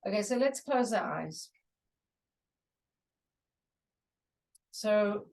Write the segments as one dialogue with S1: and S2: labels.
S1: Okay, so let's close our eyes. So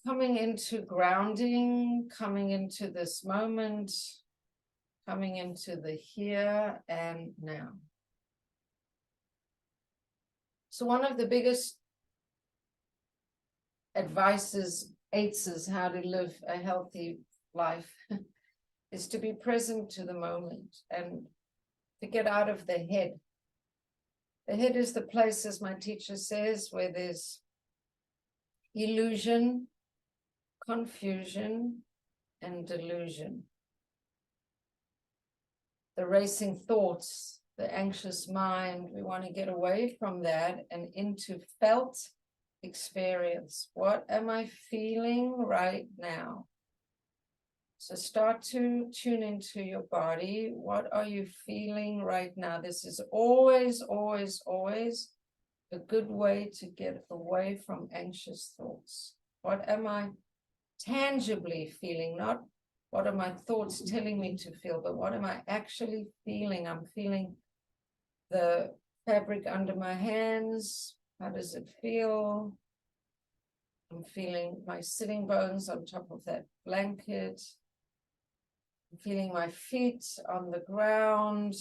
S1: coming into grounding, coming into this moment, coming into the here and now. So one of the biggest advices, aids how to live a healthy life is to be present to the moment and to get out of the head. The head is the place, as my teacher says, where there's illusion, confusion, and delusion. The racing thoughts, the anxious mind, we want to get away from that and into felt experience. What am I feeling right now? So start to tune into your body. What are you feeling right now? This is always, always, always a good way to get away from anxious thoughts. What am I tangibly feeling? Not what are my thoughts telling me to feel, but what am I actually feeling? I'm feeling the fabric under my hands. How does it feel? I'm feeling my sitting bones on top of that blanket. I'm feeling my feet on the ground.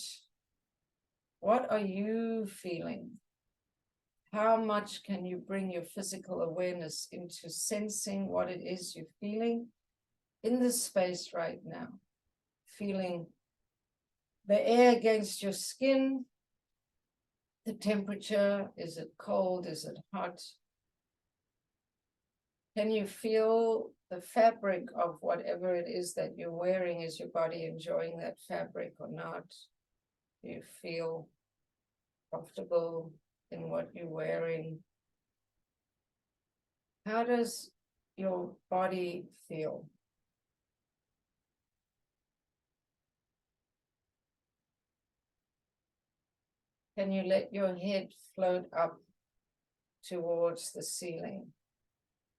S1: What are you feeling? How much can you bring your physical awareness into sensing what it is you're feeling in this space right now? Feeling the air against your skin, the temperature, is it cold, is it hot? Can you feel the fabric of whatever it is that you're wearing? Is your body enjoying that fabric or not? Do you feel comfortable in what you're wearing? How does your body feel? Can you let your head float up towards the ceiling?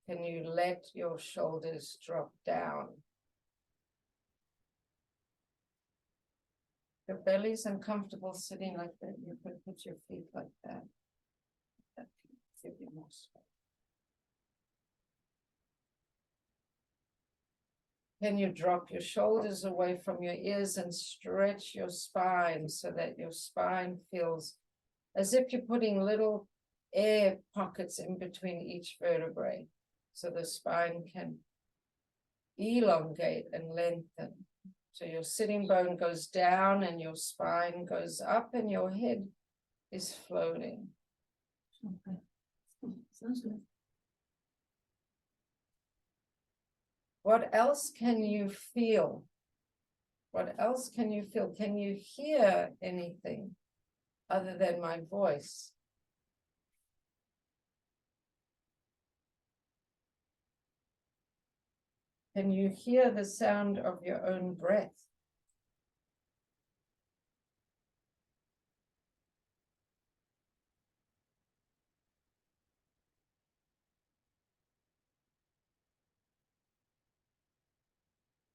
S1: Can you let your shoulders drop down? Your belly's uncomfortable sitting like that. You could put your feet like that. That give you more space. Can you drop your shoulders away from your ears and stretch your spine so that your spine feels as if you're putting little air pockets in between each vertebrae, so the spine can elongate and lengthen. So your sitting bone goes down and your spine goes up and your head is floating.
S2: Okay. Sounds good.
S1: What else can you feel? What else can you feel? Can you hear anything other than my voice? Can you hear the sound of your own breath?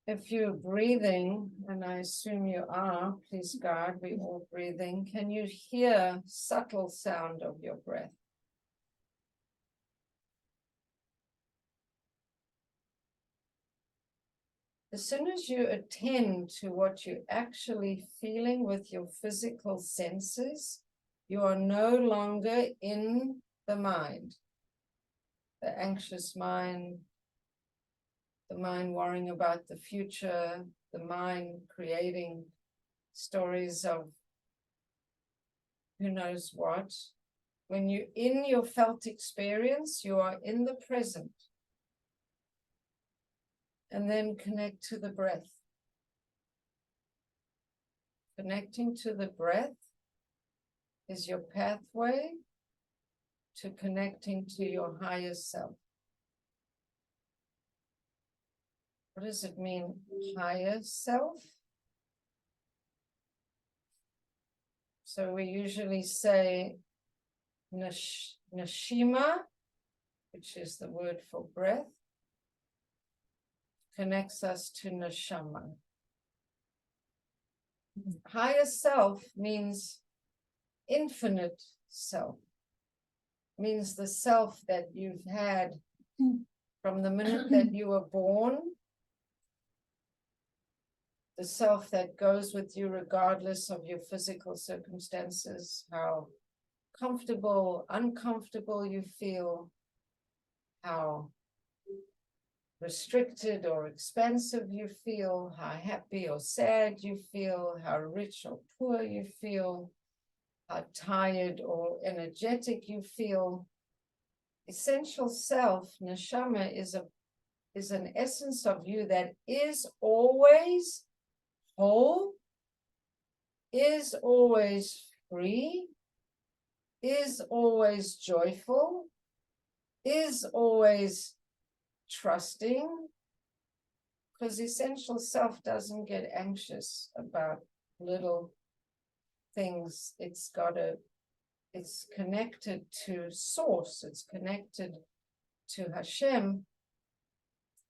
S1: If you're breathing, and I assume you are, please God, we're all breathing, can you hear subtle sound of your breath? As soon as you attend to what you're actually feeling with your physical senses, you are no longer in the mind, the anxious mind, the mind worrying about the future, the mind creating stories of who knows what. When you're in your felt experience, you are in the present. And then connect to the breath. Connecting to the breath is your pathway to connecting to your higher self. What does it mean, higher self? So we usually say NESHIMAH, which is the word for breath, connects us to NESHOMA. Higher self means infinite self. Means the self that you've had from the minute that you were born, the self that goes with you regardless of your physical circumstances, how comfortable, uncomfortable you feel, how restricted or expansive you feel, how happy or sad you feel, how rich or poor you feel, how tired or energetic you feel. Essential self, neshama, is an essence of you that is always whole, is always free, is always joyful, is always trusting, because essential self doesn't get anxious about little things. It's connected to source, it's connected to Hashem.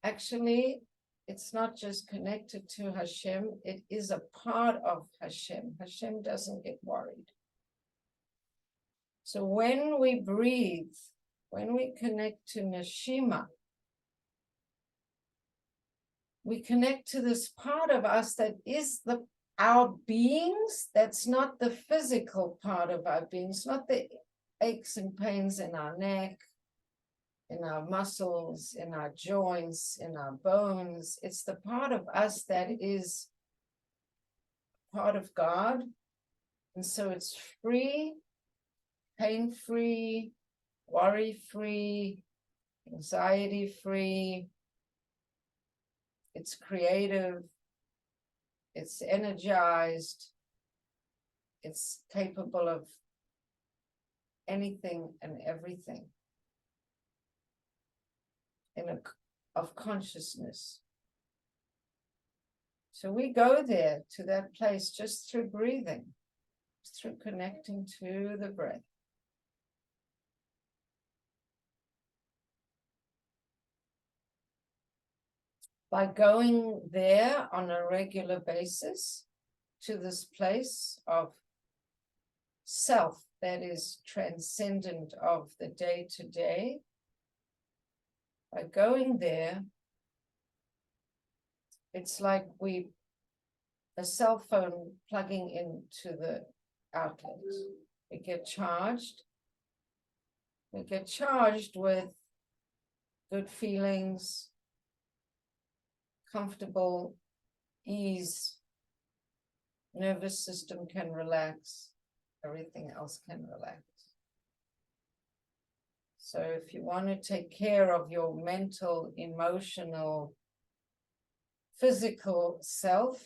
S1: Actually, it's not just connected to Hashem, it is a part of Hashem. Hashem doesn't get worried. So when we breathe, when we connect to NESHIMAH, we connect to this part of us that is our beings. That's not the physical part of our beings, not the aches and pains in our neck, in our muscles, in our joints, in our bones. It's the part of us that is part of God. And so it's free, pain-free, worry-free, anxiety-free. It's creative, it's energized, it's capable of anything and everything of consciousness. So we go there to that place just through breathing, through connecting to the breath. By going there on a regular basis to this place of self that is transcendent of the day-to-day, by going there, it's like a cell phone plugging into the outlet. We get charged. We get charged with good feelings, comfortable ease, nervous system can relax, everything else can relax. So if you want to take care of your mental, emotional, physical self,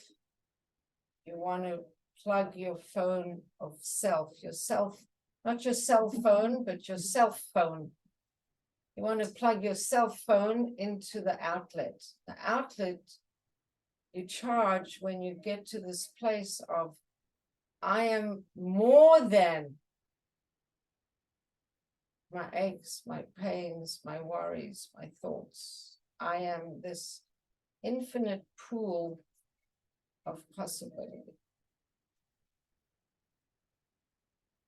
S1: you want to plug your phone of self, yourself, not your cell phone, but your self phone. You want to plug your cell phone into the outlet. The outlet you charge when you get to this place of, I am more than my aches, my pains, my worries, my thoughts. I am this infinite pool of possibility.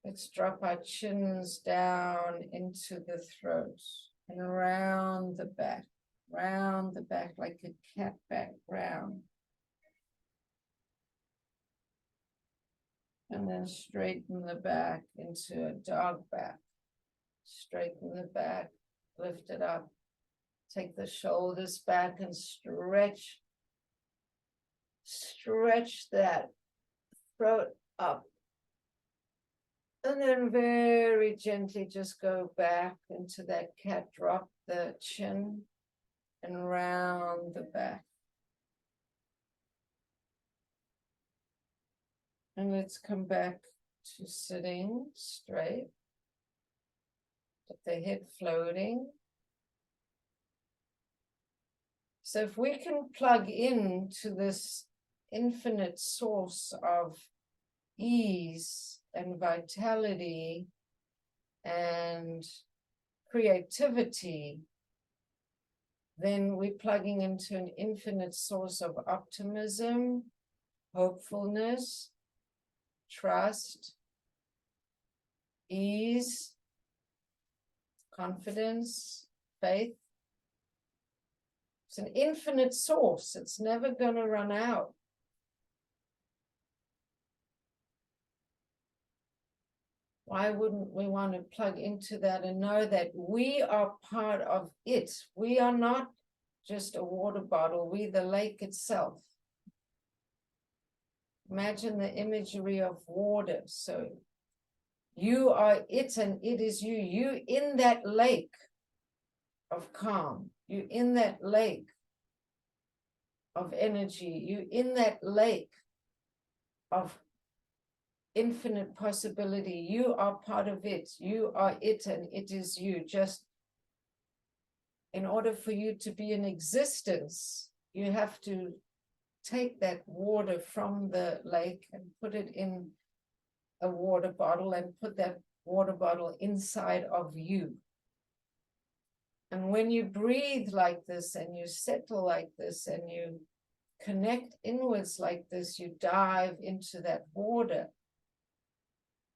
S1: Let's drop our chins down into the throat and around the back like a cat back round. And then straighten the back into a dog back. Straighten the back, lift it up. Take the shoulders back and stretch that throat up. And then very gently just go back into that cat, drop the chin and round the back. And let's come back to sitting straight, with the head floating. So if we can plug in to this infinite source of ease and vitality and creativity, then we're plugging into an infinite source of optimism, hopefulness, trust, ease, confidence, faith. It's an infinite source. It's never going to run out. Why wouldn't we want to plug into that and know that we are part of it? We are not just a water bottle. We the lake itself. Imagine the imagery of water. So you are it and it is you. You in that lake of calm. You in that lake of energy. You in that lake of infinite possibility. You are part of it. You are it and it is you. Just in order for you to be in existence, you have to take that water from the lake and put it in a water bottle and put that water bottle inside of you. And when you breathe like this and you settle like this and you connect inwards like this, you dive into that water.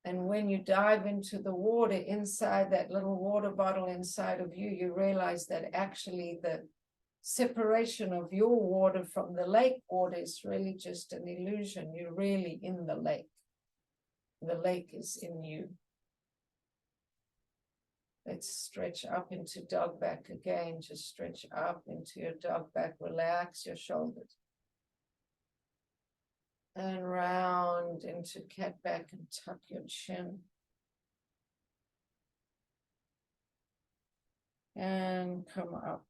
S1: And when you dive into the water inside that little water bottle inside of you, you realize that actually the separation of your water from the lake water is really just an illusion. You're really in the lake. The lake is in you. Let's stretch up into dog back again. Just stretch up into your dog back. Relax your shoulders. And round into cat back and tuck your chin. And come up.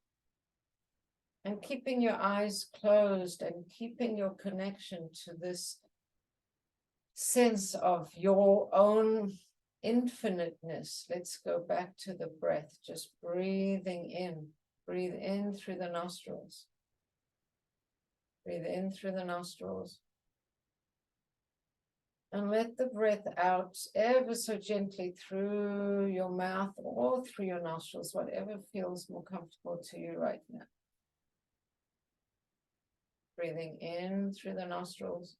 S1: And keeping your eyes closed and keeping your connection to this sense of your own infiniteness. Let's go back to the breath, just breathing in. Breathe in through the nostrils. Breathe in through the nostrils. And let the breath out ever so gently through your mouth or through your nostrils, whatever feels more comfortable to you right now. Breathing in through the nostrils.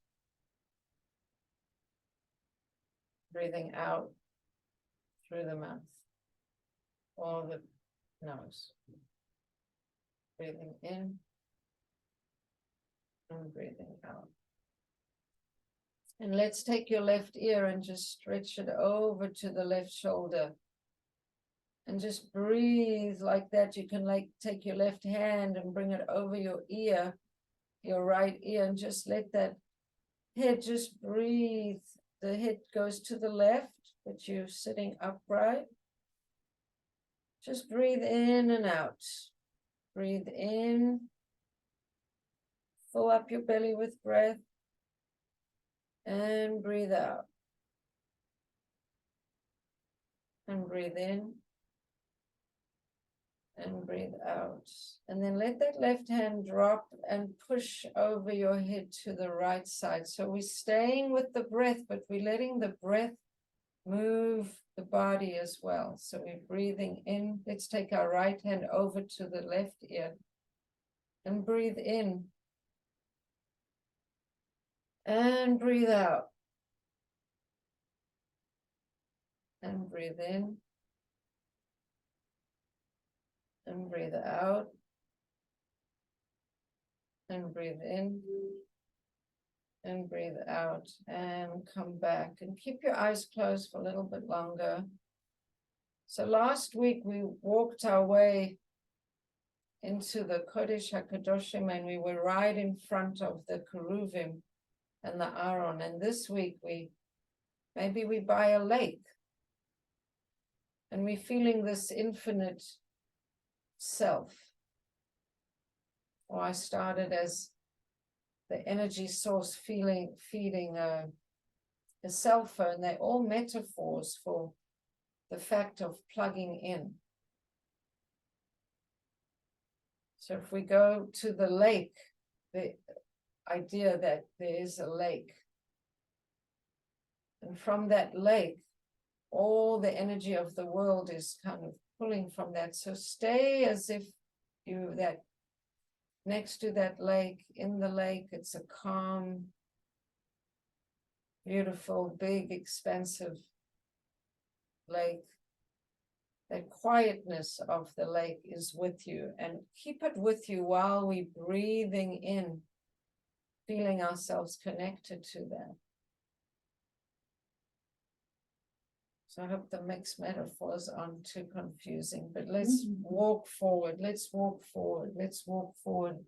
S1: Breathing out through the mouth or the nose. Breathing in and breathing out. And let's take your left ear and just stretch it over to the left shoulder. And just breathe like that. You can take your left hand and bring it over your ear, your right ear, and just let that head just breathe. The head goes to the left, but you're sitting upright. Just breathe in and out. Breathe in. Fill up your belly with breath. And breathe out. And breathe in. And breathe out. And then let that left hand drop and push over your head to the right side. So we're staying with the breath, but we're letting the breath move the body as well. So we're breathing in. Let's take our right hand over to the left ear and breathe in. And breathe out. And breathe in. And breathe out. And breathe in. And breathe out. And come back. And keep your eyes closed for a little bit longer. So last week we walked our way into the Kodesh HaKadoshim and we were right in front of the Keruvim and the Aron. And this week maybe we by a lake. And we're feeling this infinite self. Or I started as the energy source feeding a cell phone. They're all metaphors for the fact of plugging in. So if we go to the lake, the idea that there is a lake. And from that lake, all the energy of the world is kind of pulling from that. So stay as if you're that next to that lake, in the lake. It's a calm, beautiful, big, expansive lake, that quietness of the lake is with you, and keep it with you while we're breathing in, feeling ourselves connected to that. So I hope the mixed metaphors aren't too confusing, but let's walk forward. Let's walk forward. Let's walk forward